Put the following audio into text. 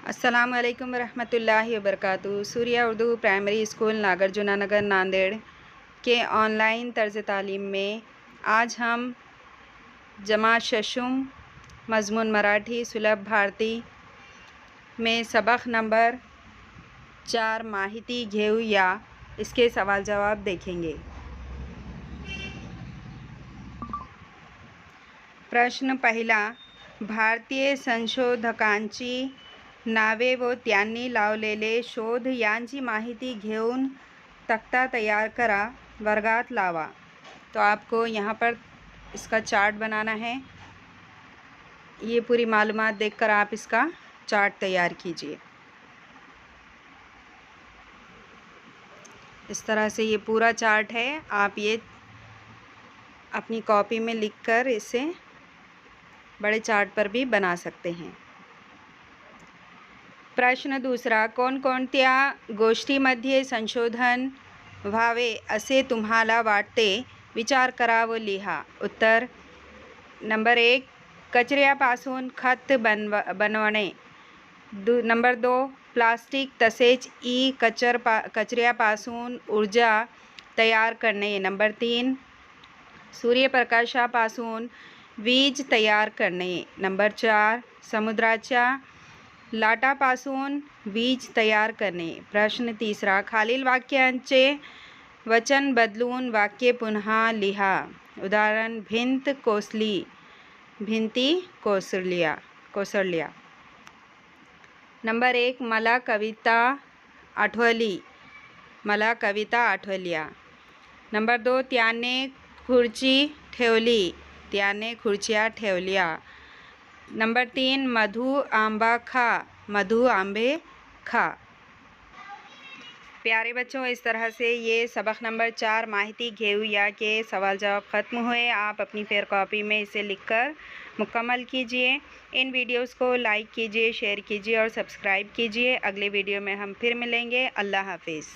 अस्सलामुअलैकुम वरहमतुल्लाहि वबरकातुहू। Surya Urdu primary school Nagarjuna नगर नांदेड़ के ऑनलाइन तर्ज़ तालीम में आज हम जमात शशम मज़मून मराठी सुलभ भारती में सबक नंबर 4 माहिती घेऊया इसके सवाल जवाब देखेंगे। प्रश्न पहिला, भारतीय संशोधकांची नावे व त्यांनी लावलेले शोध यांची माहिती घेऊन तख्ता तैयार करा, वर्गात लावा। तो आपको यहाँ पर इसका चार्ट बनाना है। ये पूरी मालूमात देखकर आप इसका चार्ट तैयार कीजिए। इस तरह से ये पूरा चार्ट है। आप ये अपनी कॉपी में लिखकर इसे बड़े चार्ट पर भी बना सकते हैं। प्रश्न दूसरा, कोणकोणत्या गोष्टीमध्ये संशोधन व्हावे असे तुम्हाला वाटते? विचार करा व लिहा। उत्तर, नंबर 1, कचऱ्यापासून खत बनवणे। नंबर 2, प्लास्टिक तसेच कचऱ्यापासून ऊर्जा तयार करणे। नंबर 3, सूर्यप्रकाशापासून वीज तयार करणे। नंबर 4, समुद्राच्या लाटापासून वीज तयार करणे। प्रश्न तिसरा, खालील वाक्यांचे वचन बदलून वाक्य पुन्हा लिहा। उदाहरण, भिंत कोसली, भिंती कोसळल्या। नंबर 1, मला कविता आठवली, मला कविता आठवल्या। नंबर 2, त्याने खुर्ची ठेवली, त्याने खुर्च्या ठेवल्या। नंबर 3, मधु आंबा खा, मधु आंबे खा। प्यारे बच्चों, इस तरह से ये सबक नंबर 4 माहिती घेऊया के सवाल जवाब ख़त्म हुए। आप अपनी फेयर कॉपी में इसे लिखकर मुकम्मल कीजिए। इन वीडियोस को लाइक कीजिए, शेयर कीजिए और सब्सक्राइब कीजिए। अगले वीडियो में हम फिर मिलेंगे। अल्लाह हाफिज़।